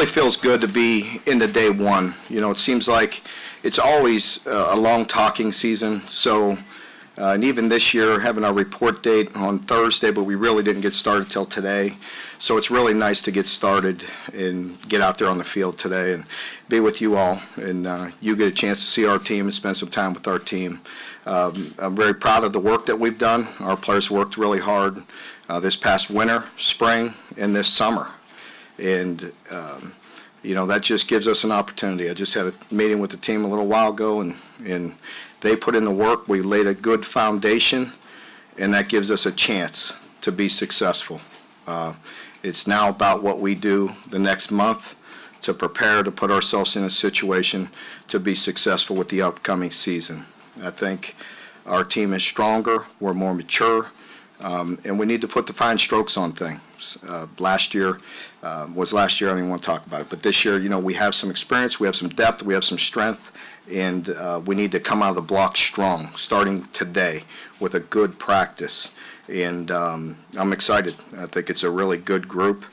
really feels good to be into day one. You know, it seems like it's always a long talking season. So, and even this year, having our report date on Thursday, but we really didn't get started till today. So it's really nice to get started and get out there on the field today and be with you all. And you get a chance to see our team and spend some time with our team. I'm very proud of the work that we've done. Our players worked really hard this past winter, spring, and this summer. And, you know, that just gives us an opportunity. I just had a meeting with the team a little while ago, and they put in the work. We laid a good foundation, and that gives us a chance to be successful. It's now about what we do the next month to prepare to put ourselves in a situation to be successful with the upcoming season. I think our team is stronger, we're more mature, and we need to put the fine strokes on things. Last year was last year, I don't even want to talk about it, but this year, you know, we have some experience, we have some depth, we have some strength, and we need to come out of the block strong, starting today with a good practice. And I'm excited. I think it's a really good group.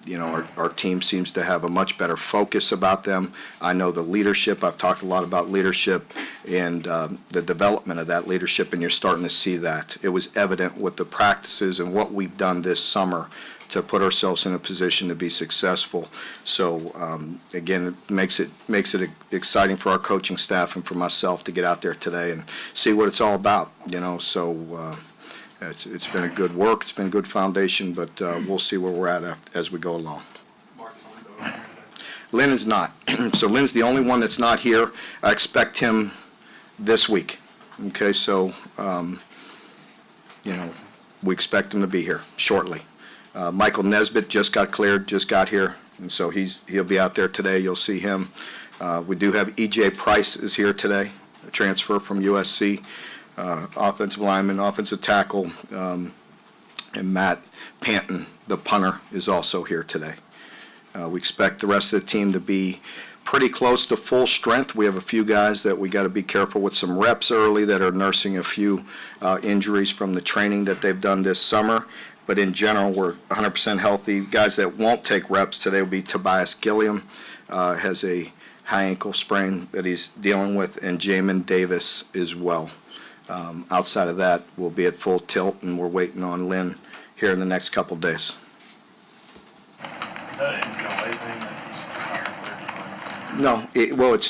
You know, our team seems to have a much better focus about them. I know the leadership. I've talked a lot about leadership and the development of that leadership, and you're starting to see that. It was evident with the practices and what we've done this summer to put ourselves in a position to be successful. So again, it makes it exciting for our coaching staff and for myself to get out there today and see what it's all about. You know, so. It's been a good work, it's been a good foundation, but we'll see where we're at as we go along. Lynn is not. So Lynn's the only one that's not here. I expect him this week. Okay, so, you know, we expect him to be here shortly. Michael Nesbitt just got cleared, just got here, and so he'll be out there today. You'll see him. We do have E.J. Price is here today, a transfer from USC. Offensive lineman, offensive tackle, and Matt Panton, the punter, is also here today. We expect the rest of the team to be pretty close to full strength. We have a few guys that we got to be careful with some reps early that are nursing a few injuries from the training that they've done this summer. But in general, we're 100% healthy. Guys that won't take reps today will be Tobias Gilliam, has a high ankle sprain that he's dealing with, and Jamin Davis as well. Outside of that, we'll be at full tilt, and we're waiting on Lynn here in the next couple days. Is that an NCAA thing that No, well, it's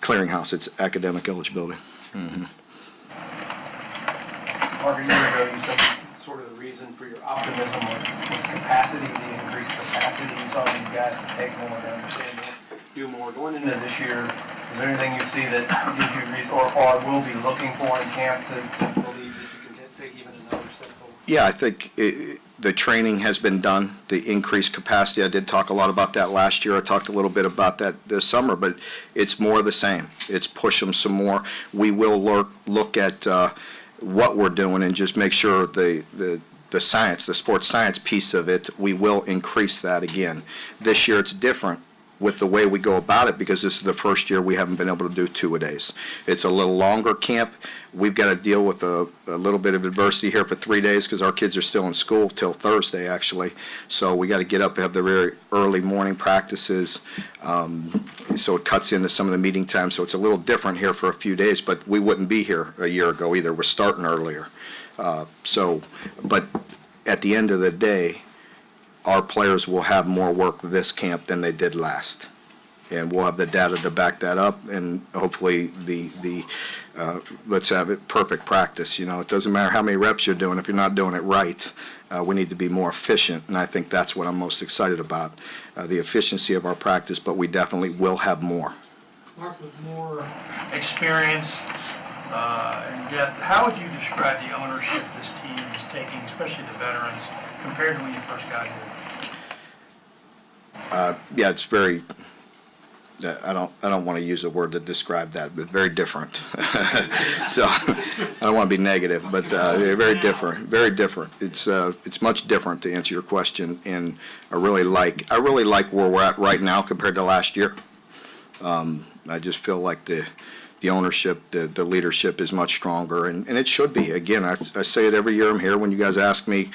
clearinghouse. It's academic eligibility. Mm-hmm. Mark, a year ago, you said sort of the reason for your optimism was capacity, the increased capacity. You saw these guys to take more, to understand more, do more. Going into this year, is there anything you see that gives you reason, or will be looking for in camp to believe that you can take even another step forward? Yeah, I think the training has been done, the increased capacity. I did talk a lot about that last year. I talked a little bit about that this summer, but it's more of the same. It's push them some more. We will look at what we're doing and just make sure the science, the sports science piece of it, we will increase that again. This year it's different with the way we go about it because this is the first year we haven't been able to do two-a-days. It's a little longer camp. We've got to deal with a little bit of adversity here for 3 days because our kids are still in school till Thursday, actually. So we got to get up and have the very early morning practices. So it cuts into some of the meeting time. So it's a little different here for a few days, but we wouldn't be here a year ago either. We're starting earlier. But at the end of the day, our players will have more work this camp than they did last. And we'll have the data to back that up, and hopefully let's have it perfect practice. You know, it doesn't matter how many reps you're doing if you're not doing it right. We need to be more efficient, and I think that's what I'm most excited about, the efficiency of our practice, but we definitely will have more. Mark, with more experience and depth, how would you describe the ownership this team is taking, especially the veterans, compared to when you first got here? Yeah, it's very. I don't want to use a word to describe that, but very different. So I don't want to be negative, but very different. Very different. It's much different to answer your question, and I really like where we're at right now compared to last year. I just feel like the the ownership, the leadership is much stronger, and it should be. Again, I say it every year I'm here when you guys ask me,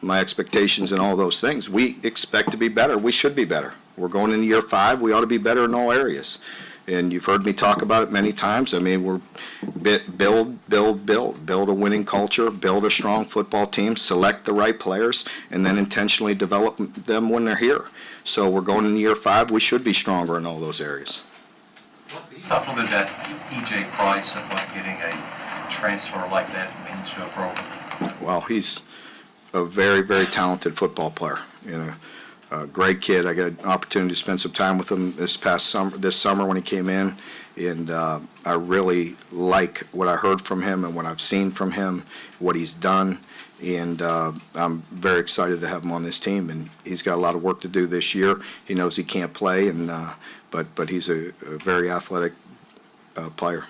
my expectations and all those things. We expect to be better. We should be better. We're going into year 5. We ought to be better in all areas. And you've heard me talk about it many times. I mean, we're build a winning culture, build a strong football team, select the right players, and then intentionally develop them when they're here. So we're going into year 5. We should be stronger in all those areas. Can you talk a little bit about E.J. Price and what getting a transfer like that means to a program? Well, he's a very, very talented football player. A great kid. I got an opportunity to spend some time with him this summer when he came in, and I really like what I heard from him and what I've seen from him, what he's done, and I'm very excited to have him on this team. And he's got a lot of work to do this year. He knows he can't play, and but he's a very athletic player.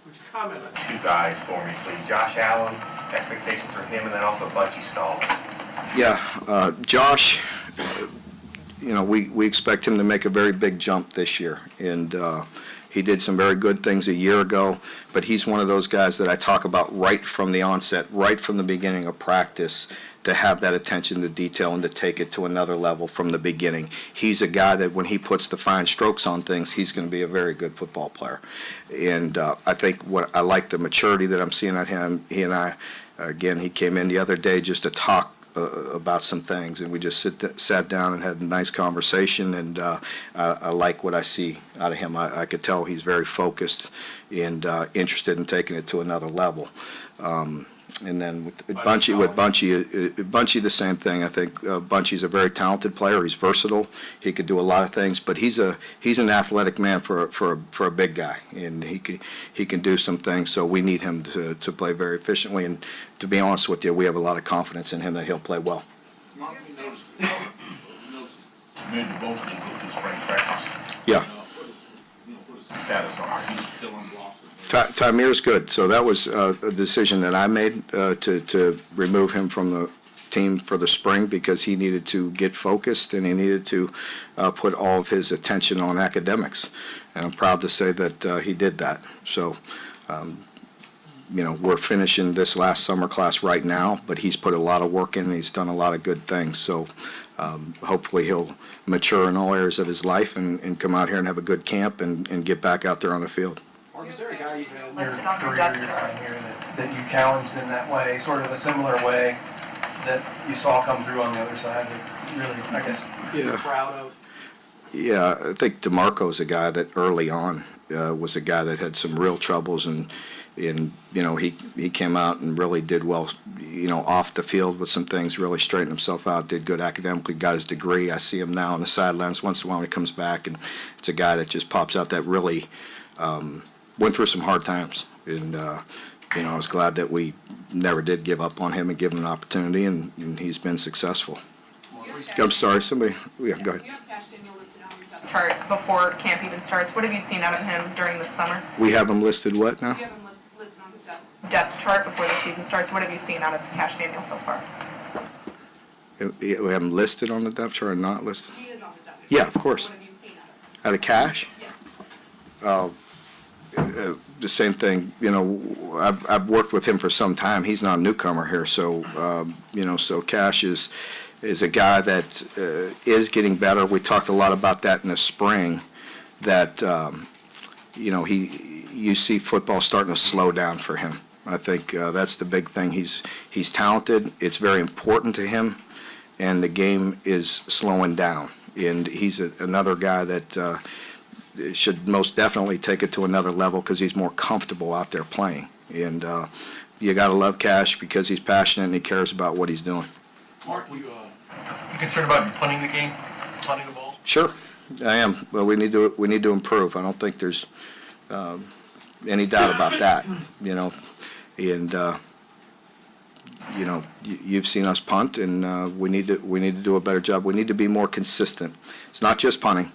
Would you comment on 2 guys for me, please? Josh Allen, expectations for him, and then also Bunchy Stall. Yeah, Josh, we expect him to make a very big jump this year, and he did some very good things a year ago, but he's one of those guys that I talk about right from the onset, right from the beginning of practice, to have that attention to detail and to take it to another level from the beginning. He's a guy that when he puts the fine strokes on things, he's going to be a very good football player. And I think what I like the maturity that I'm seeing at him. He and I, again, he came in the other day just to talk about some things, and we just sat down and had a nice conversation, and I like what I see out of him. I could tell he's very focused and interested in taking it to another level. And then with Bunchy, the same thing. I think Bunchy's a very talented player. He's versatile. He could do a lot of things, but he's an athletic man for a big guy, and he can do some things. So we need him to play very efficiently. And to be honest with you, we have a lot of confidence in him that he'll play well. Mark, we noticed Major Bolton with his spring practice. Yeah. What is his status on? He's still on the roster. Tymir's good. So that was a decision that I made to remove him from the team for the spring because he needed to get focused and he needed to put all of his attention on academics. And I'm proud to say that he did that. So, we're finishing this last summer class right now, but he's put a lot of work in and he's done a lot of good things. So hopefully he'll mature in all areas of his life and come out here and have a good camp and get back out there on the field. Or is there a guy you've had in your career, your time here, that you challenged in that way, sort of a similar way that you saw come through on the other side that really, I guess, you're proud of? Yeah, I think DeMarco's a guy that early on was a guy that had some real troubles, and he came out and really did well, off the field with some things, really straightened himself out, did good academically, got his degree. I see him now on the sidelines once in a while when he comes back, and it's a guy that just pops out that really went through some hard times, and I was glad that we never did give up on him and give him an opportunity, and he's been successful. I'm sorry, somebody, yeah, go ahead. You have Cash Daniel listed on your depth chart before camp even starts. What have you seen out of him during the summer? We have him listed what now? You have him listed on the depth chart before the season starts. What have you seen out of Cash Daniel so far? We have him listed on the depth chart or not listed? He is on the depth chart. Yeah, of course. What have you seen out of him? Out of Cash? Yes. The same thing, I've worked with him for some time. He's not a newcomer here, so, so Cash is a guy that is getting better. We talked a lot about that in the spring, that, you see football starting to slow down for him. I think that's the big thing. He's talented. It's very important to him, and the game is slowing down. And he's another guy that should most definitely take it to another level because he's more comfortable out there playing. And you got to love Cash because he's passionate and he cares about what he's doing. Mark, You concerned about punting the game, punting the ball? Sure, I am. Well, we need to improve. I don't think there's any doubt about that. And you've seen us punt, and we need to do a better job. We need to be more consistent. It's not just punting.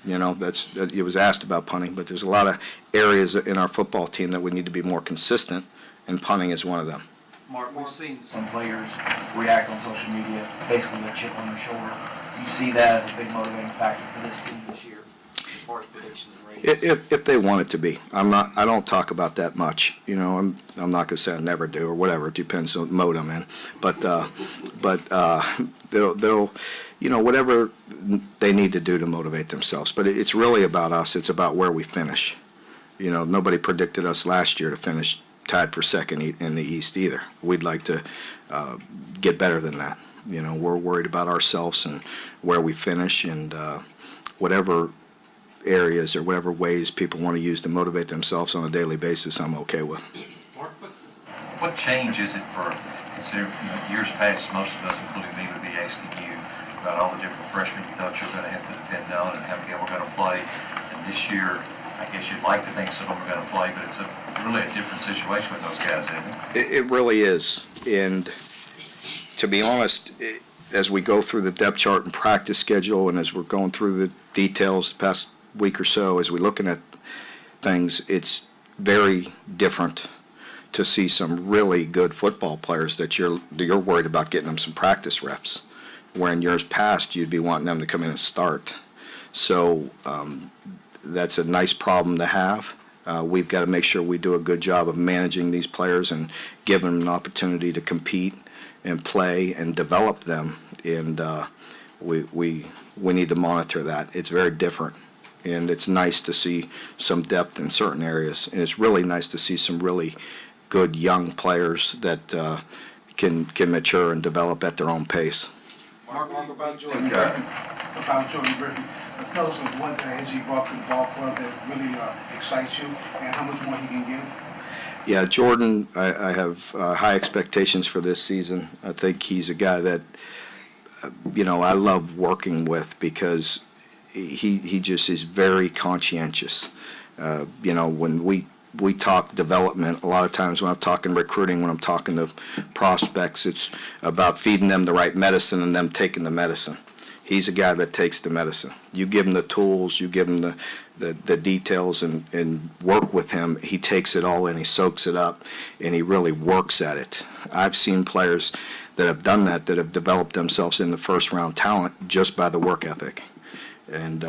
It was asked about punting, but there's a lot of areas in our football team that we need to be more consistent, and punting is one of them. Mark, we've seen some players react on social media, basically with a chip on their shoulder. You see that as a big motivating factor for this team this year? far as predictions and ratings? If they want it to be. I don't talk about that much, you know, I'm not gonna say I never do or whatever, it depends on the mode I'm in. But they'll, you know, whatever they need to do to motivate themselves. But it's really about us, it's about where we finish. You know, nobody predicted us last year to finish tied for second in the East either. We'd like to get better than that. You know, we're worried about ourselves and where we finish, and whatever areas or whatever ways people want to use to motivate themselves on a daily basis, I'm okay with. Mark, what change is it for, considering, you know, years past, most of us, including me, would be asking you about all the different freshmen you thought you were going to have to depend on and how many were going to play. And this year, I guess you'd like to think some of them are going to play, but it's really a different situation with those guys, isn't it? It really is. And to be honest, as we go through the depth chart and practice schedule, and as we're going through the details the past week or so, as we're looking at things, it's very different to see some really good football players that you're worried about getting them some practice reps, where in years past you'd be wanting them to come in and start. So that's a nice problem to have. We've got to make sure we do a good job of managing these players and giving them an opportunity to compete and play and develop them. And we need to monitor that. It's very different. And it's nice to see some depth in certain areas. And it's really nice to see some really good young players that can mature and develop at their own pace. Mark, about Jordan Griffin. Tell us of what has he brought to the ball club that really excites you, and how much more he can give? Yeah, Jordan, I have high expectations for this season. I think he's a guy that, you know, I love working with because he just is very conscientious. You know, when we talk development, a lot of times when I'm talking recruiting, when I'm talking to prospects, it's about feeding them the right medicine and them taking the medicine. He's a guy that takes the medicine. You give him the tools, you give him the details and work with him. He takes it all in, he soaks it up, and he really works at it. I've seen players that have done that have developed themselves in the first round talent just by the work ethic. And,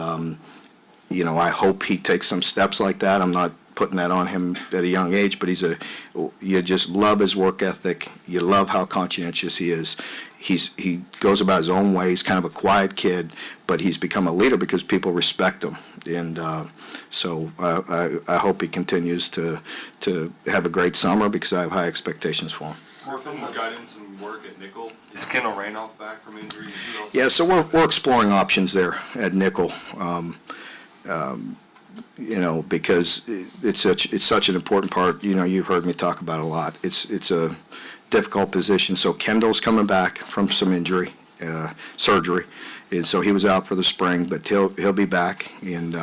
you know, I hope he takes some steps like that. I'm not putting that on him at a young age, but you just love his work ethic. You love how conscientious he is. He goes about his own way. He's kind of a quiet kid, but he's become a leader because people respect him. And so I hope he continues to have a great summer because I have high expectations for him. Griffin got in some work at nickel. Is Kendall Randolph back from injury? Who else? Yeah, so we're exploring options there at nickel. You know, because it's such an important part. You know, you've heard me talk about it a lot. It's a difficult position. So Kendall's coming back from some surgery, and so he was out for the spring, but he'll be back and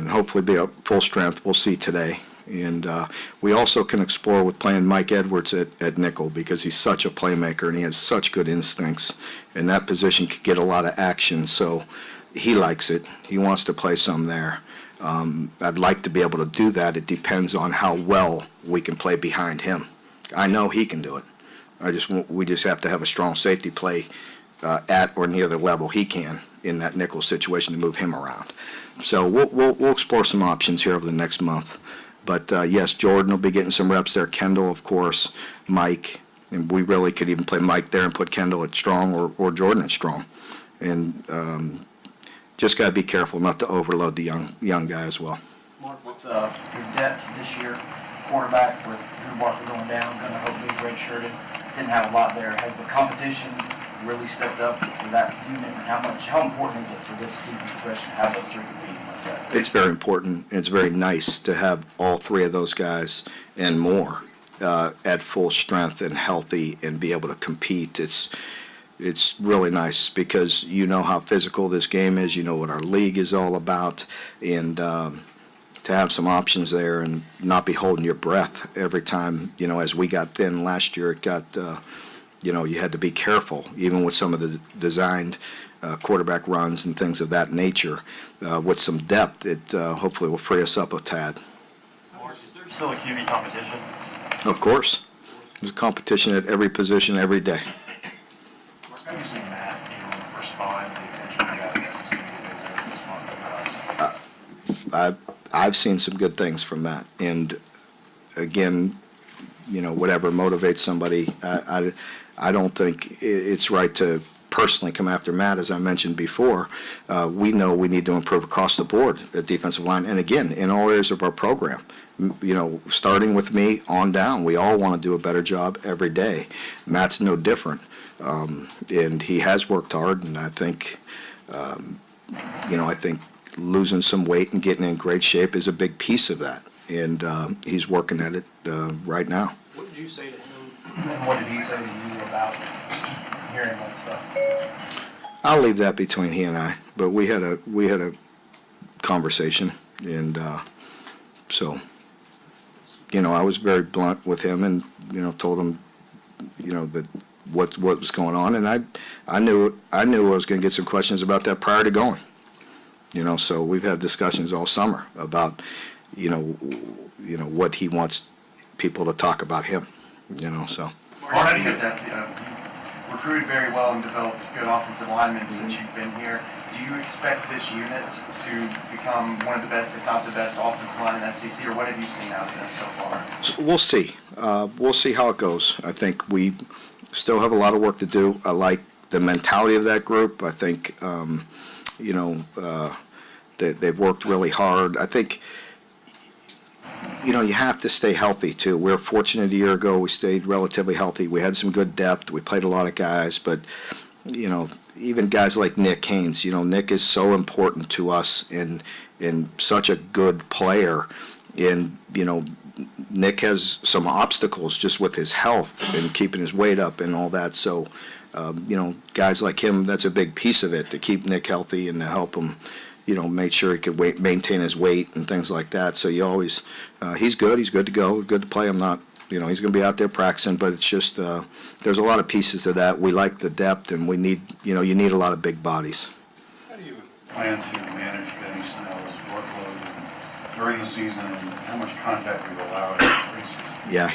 hopefully be at full strength. We'll see today. And we also can explore with playing Mike Edwards at nickel because he's such a playmaker and he has such good instincts. And that position could get a lot of action, so he likes it. He wants to play some there. I'd like to be able to do that. It depends on how well we can play behind him. I know he can do it. We just have to have a strong safety play at or near the level he can in that nickel situation to move him around. So we'll explore some options here over the next month. But yes, Jordan will be getting some reps there. Kendall, of course, Mike, and we really could even play Mike there and put Kendall at strong or Jordan at strong. And just got to be careful not to overload the young guy as well. Mark, with your depth this year, quarterback with Drew Barker going down, going to hopefully be redshirted, didn't have a lot there. Has the competition really stepped up for that unit? How important is it for this season's freshman to have those three competing like that? It's very important. It's very nice to have all three of those guys and more at full strength and healthy and be able to compete. It's really nice because you know how physical this game is. You know what our league is all about. And to have some options there and not be holding your breath every time, you know, as we got thin last year, it got, you know, you had to be careful, even with some of the designed quarterback runs and things of that nature. With some depth, it hopefully will free us up a tad. Mark, is there still a QB competition? Of course. There's competition at every position every day. How do you see Matt respond to the attention you guys this month? I've seen some good things from Matt. And again, whatever motivates somebody, I don't think it's right to personally come after Matt. As I mentioned before, we know we need to improve across the board at defensive line, and again, in all areas of our program. Starting with me on down, we all want to do a better job every day. Matt's no different, and he has worked hard, and I think, I think losing some weight and getting in great shape is a big piece of that, and he's working at it right now. What did you say to him, and what did he say to you about hearing that stuff? I'll leave that between he and I, but we had a conversation, and so I was very blunt with him, and told him that what was going on, and I knew I was going to get some questions about that prior to going. So we've had discussions all summer about what he wants people to talk about him. So. How do you get that? You recruited very well and developed good offensive linemen since you've been here. Do you expect this unit to become one of the best, if not the best, offensive line in SEC, or what have you seen out of them so far? So we'll see. We'll see how it goes. I think we still have a lot of work to do. I like the mentality of that group. I think, they've worked really hard. I think, you have to stay healthy, too. We were fortunate a year ago. We stayed relatively healthy. We had some good depth. We played a lot of guys. But, even guys like Nick Haynes, Nick is so important to us and such a good player. And, Nick has some obstacles just with his health and keeping his weight up and all that. So, guys like him, that's a big piece of it, to keep Nick healthy and to help him, make sure he could maintain his weight and things like that. So you always, he's good to go, good to play. I'm not, he's going to be out there practicing, but it's just, there's a lot of pieces to that. We like the depth, and we need, you need a lot of big bodies. How do you plan to manage Benny Snell's workload during the season, and how much contact do you allow in the preseason? Yeah,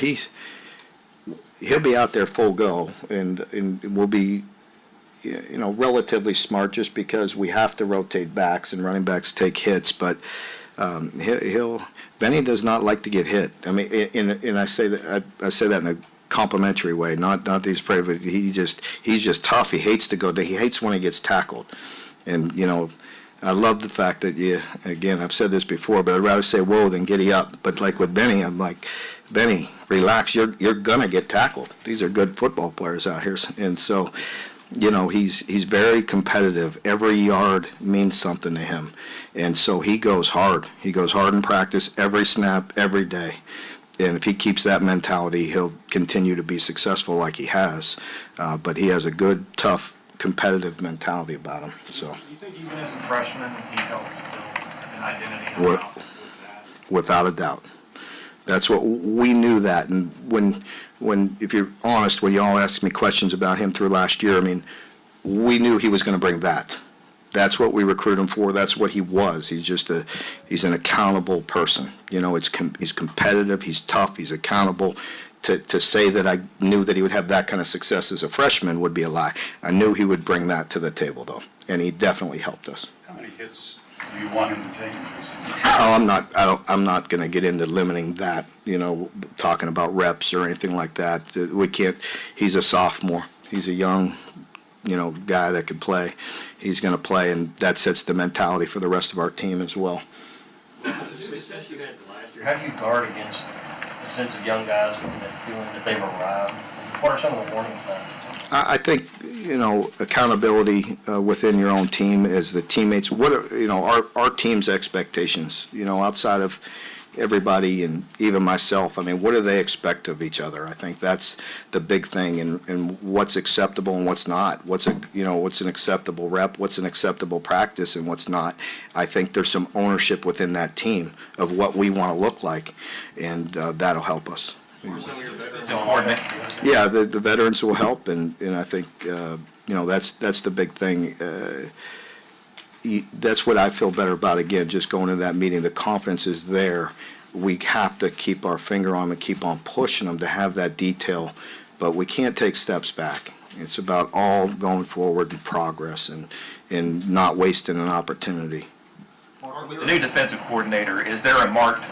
he'll be out there full go, and we'll be, relatively smart, just because we have to rotate backs and running backs take hits. But Benny does not like to get hit. I mean, and I say that in a complimentary way, not that he's afraid of it. He's just tough. He hates to go. He hates when he gets tackled, and I love the fact that again, I've said this before, but I'd rather say whoa than giddy up. But like with Benny, I'm like, Benny, relax. You're gonna get tackled. These are good football players out here, and so. He's very competitive. Every yard means something to him. And so he goes hard. He goes hard in practice, every snap, every day. And if he keeps that mentality, he'll continue to be successful like he has. But he has a good, tough, competitive mentality about him. So. Do you think even as a freshman, he helped build an identity in What- the offense with that? Without a doubt. That's what we knew that. And when if you're honest, when you all asked me questions about him through last year, I mean, we knew he was going to bring that. That's what we recruited him for. That's what he was. He's an accountable person. He's competitive. He's tough. He's accountable. To say that I knew that he would have that kind of success as a freshman would be a lie. I knew he would bring that to the table, though, and he definitely helped us. How many hits do you want him to take in preseason? Oh, I'm not going to get into limiting that, talking about reps or anything like that. We can't. He's a sophomore. He's a young, guy that can play. He's going to play, and that sets the mentality for the rest of our team as well. The success you had last year, how do you guard against a sense of young guys from that feeling that they've arrived? What are some of the warning signs? I think, accountability within your own team as the teammates. What are, our team's expectations, outside of everybody and even myself? I mean, what do they expect of each other? I think that's the big thing, and what's acceptable and what's not. What's an acceptable rep, what's an acceptable practice, and what's not. I think there's some ownership within that team of what we want to look like, and that'll help us. Yeah, the veterans will help, and I think that's the big thing. That's what I feel better about. Again, just going to that meeting, the confidence is there. We have to keep our finger on them and keep on pushing them to have that detail, but we can't take steps back. It's about all going forward and progress and not wasting an opportunity. Mark, The new defensive coordinator, is there a marked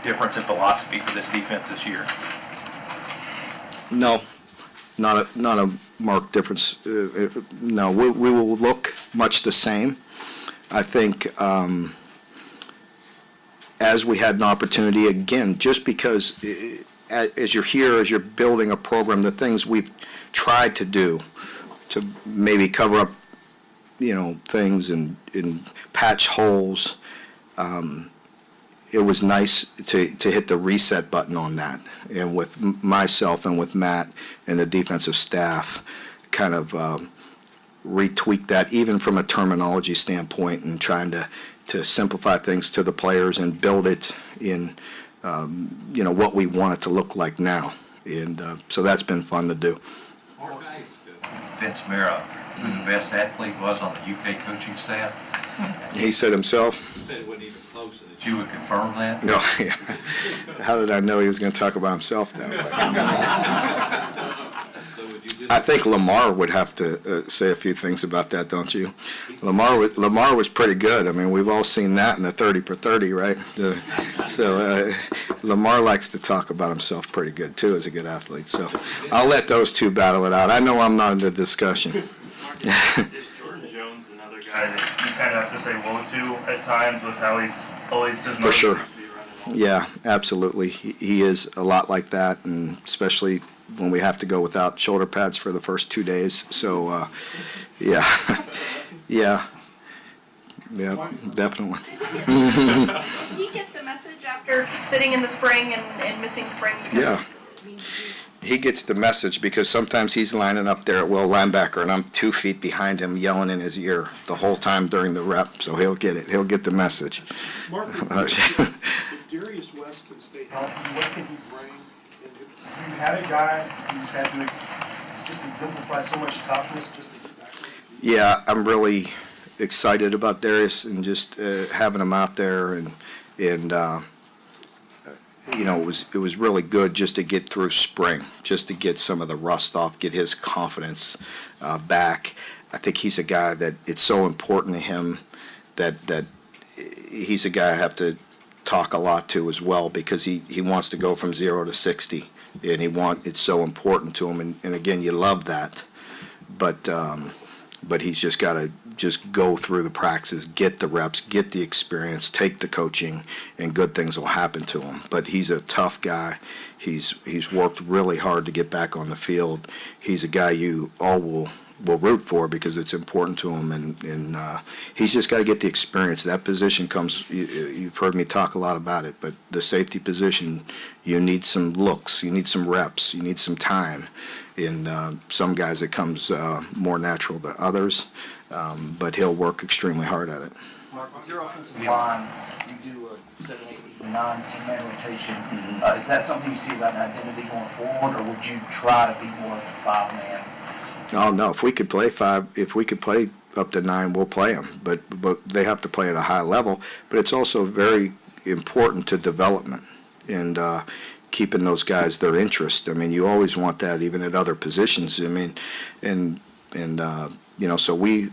difference in philosophy for this defense this year? No, not a marked difference. No, we will look much the same. I think as we had an opportunity, again, just because as you're here, as you're building a program, the things we've tried to do to maybe cover up, things and patch holes, it was nice to hit the reset button on that. And with myself and with Matt and the defensive staff, kind of retweak that, even from a terminology standpoint, and trying to simplify things to the players and build it in, what we want it to look like now. And so that's been fun to do. Vince Mara, who the best athlete was on the UK coaching staff? He said himself. He said it wasn't even close. That you would confirm that? No, yeah. How did I know he was going to talk about himself that way? I think Lamar would have to say a few things about that, don't you? Lamar was pretty good. I mean, we've all seen that in the 30 for 30, right? So Lamar likes to talk about himself pretty good too as a good athlete. So I'll let those two battle it out. I know I'm not in the discussion. Is Jordan Jones another guy that you kind of have to say whoa to at times with how he's always his For sure. motions to be running? Yeah, absolutely. He is a lot like that, and especially when we have to go without shoulder pads for the first 2 days. So, yeah, yeah, definitely. Did he get the message after sitting in the spring and missing spring? Yeah. He gets the message because sometimes he's lining up there at will linebacker, and I'm 2 feet behind him yelling in his ear the whole time during the rep, so he'll get it. He'll get the message. Mark, if Darius West can stay healthy, what can he bring? You had a guy who's had to just exemplify so much toughness just to get back on the field. Yeah, I'm really excited about Darius and just having him out there, and it was really good just to get through spring, just to get some of the rust off, get his confidence back. I think he's a guy that it's so important to him that he's a guy I have to talk a lot to as well, because he wants to go from 0 to 60, and it's so important to him, and again, you love that, but he's just got to just go through the practices, get the reps, get the experience, take the coaching, and good things will happen to him. But he's a tough guy. He's worked really hard to get back on the field. He's a guy you all will root for because it's important to him, and he's just got to get the experience. That position comes, you've heard me talk a lot about it, but the safety position, you need some looks, you need some reps, you need some time. In some guys it comes more natural than others, but he'll work extremely hard at it. Mark, with your offensive line, you do a 7, 8, 9, 10-man rotation. Is that something you see as an identity going forward, or would you try to be more of a 5-man? No. If we could play 5, if we could play up to 9, we'll play them. But they have to play at a high level. But it's also very important to development and keeping those guys their interest. I mean, you always want that, even at other positions. I mean, so we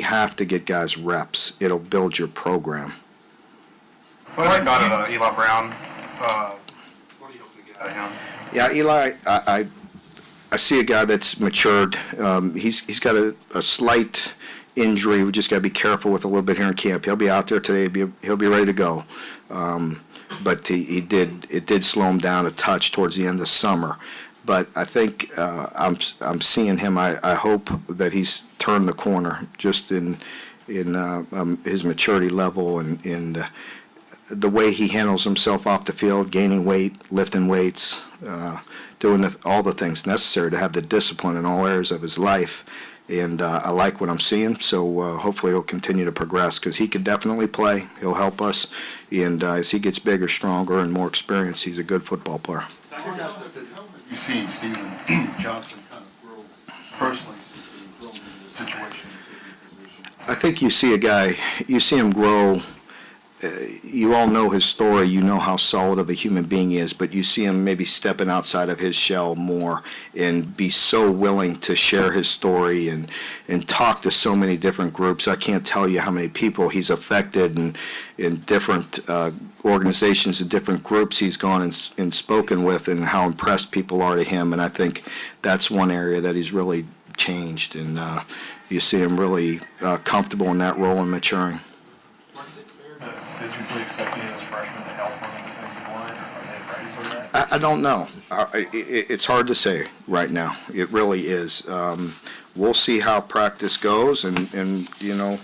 have to get guys reps. It'll build your program. What have you thought of Eli Brown? What are you hoping to get out of him? Yeah, Eli, I see a guy that's matured. He's got a slight injury. We just got to be careful with a little bit here in camp. He'll be out there today. He'll be ready to go. But it did slow him down a touch towards the end of summer. But I think I'm seeing him. I hope that he's turned the corner just in his maturity level and the way he handles himself off the field, gaining weight, lifting weights, doing all the things necessary to have the discipline in all areas of his life. And I like what I'm seeing, so hopefully he'll continue to progress because he could definitely play. He'll help us, and as he gets bigger, stronger, and more experienced, he's a good football player. You've seen Steven Johnson kind of grow personally since being thrown into the situation in the position. I think you see him grow you all know his story, you know how solid of a human being he is, but you see him maybe stepping outside of his shell more and be so willing to share his story and talk to so many different groups. I can't tell you how many people he's affected and in different organizations and different groups he's gone and spoken with, and how impressed people are to him. And I think that's one area that he's really changed, and you see him really comfortable in that role and maturing. Physically expecting those freshmen to help on the defensive line, or are they ready for that? I don't know. It's hard to say right now. It really is. We'll see how practice goes, and you know,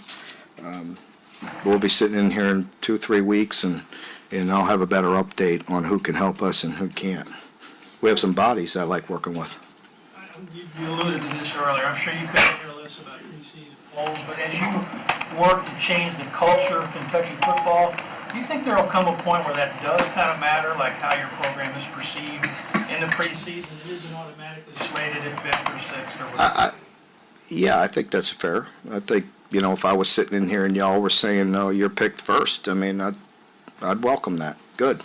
we'll be sitting in here in 2-3 weeks, and I'll have a better update on who can help us and who can't. We have some bodies I like working with. You alluded to this earlier. I'm sure you couldn't care less about preseason polls, but as you work to change the culture of Kentucky football, do you think there will come a point where that does kind of matter, like how your program is perceived in the preseason? It isn't automatically slated at 5th or 6th or whatever. Yeah, I think that's fair. I think, you know, if I was sitting in here and y'all were saying, no, you're picked first, I mean, I'd welcome that. Good.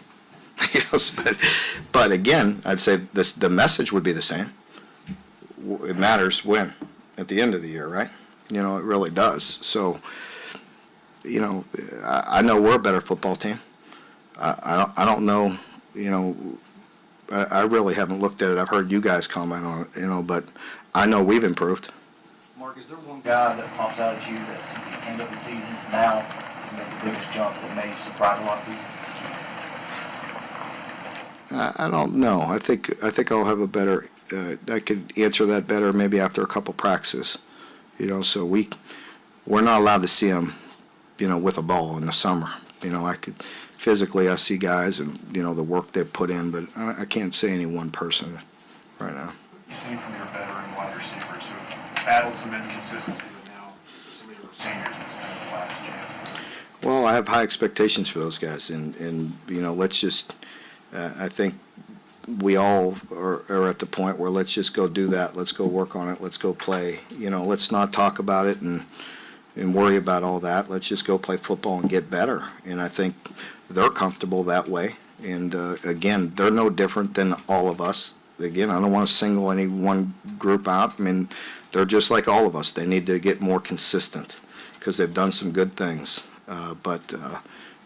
But again, I'd say the message would be the same. It matters when, at the end of the year, right? You know, it really does. So, you know, I know we're a better football team. I don't know, you know, I really haven't looked at it. I've heard you guys comment on it, you know, but I know we've improved. Mark, is there one guy that pops out at you that since the end of the season to now has made the biggest jump that may surprise a lot of people? I don't know. I think I'll have a better. I could answer that better maybe after a couple practices. You know, so we're not allowed to see them, you know, with a ball in the summer. You know, I see guys and, you know, the work they've put in, but I can't say any one person right now. You've seen from your veteran wide receivers who have battled some inconsistency, but now some of your seniors, it's kind of the last chance. Well, I have high expectations for those guys, and you know, let's just. I think we all are at the point where let's just go do that. Let's go work on it. Let's go play. You know, let's not talk about it and worry about all that. Let's just go play football and get better. And I think they're comfortable that way. And again, they're no different than all of us. Again, I don't want to single any one group out. I mean, they're just like all of us. They need to get more consistent because they've done some good things, but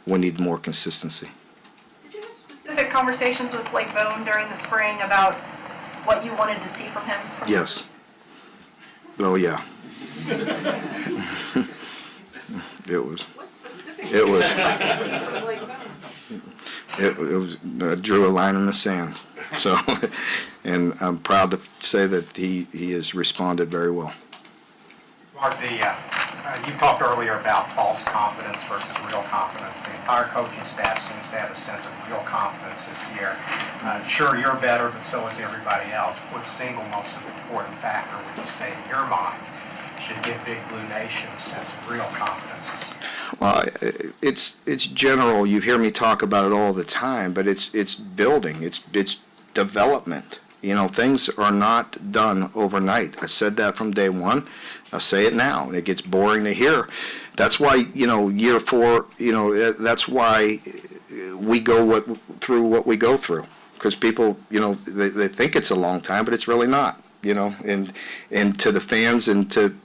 we need more consistency. Specific conversations with Blake Bone during the spring about what you wanted to see from him? Yes. Oh, yeah. It was. What specific? It was. From Blake Bone? It was. I drew a line in the sand. So, and I'm proud to say that he has responded very well. Mark, you talked earlier about false confidence versus real confidence. The entire coaching staff seems to have a sense of real confidence this year. Sure, you're better, but so is everybody else. What single most important factor would you say in your mind should give Big Blue Nation a sense of real confidence this year? Well, it's general. You hear me talk about it all the time, but it's building. It's development. You know, things are not done overnight. I said that from day one. I'll say it now. It gets boring to hear. That's why, you know, year 4, you know, that's why we go through what we go through. Because people, you know, they think it's a long time, but it's really not, you know. And to the fans and to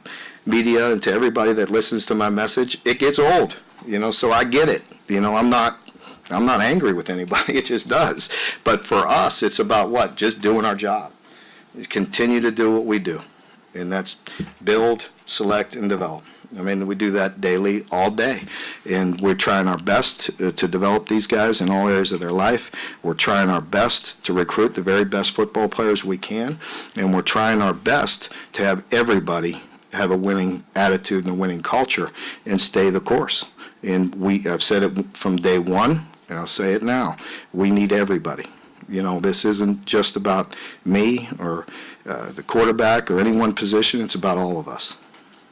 media and to everybody that listens to my message, it gets old, you know, so I get it. You know, I'm not angry with anybody. It just does. But for us, it's about what? Just doing our job. Continue to do what we do. And that's build, select, and develop. I mean, we do that daily, all day. And we're trying our best to develop these guys in all areas of their life. We're trying our best to recruit the very best football players we can. And we're trying our best to have everybody have a winning attitude and a winning culture and stay the course. And I've said it from day one, and I'll say it now. We need everybody. You know, this isn't just about me or the quarterback or any one position. It's about all of us.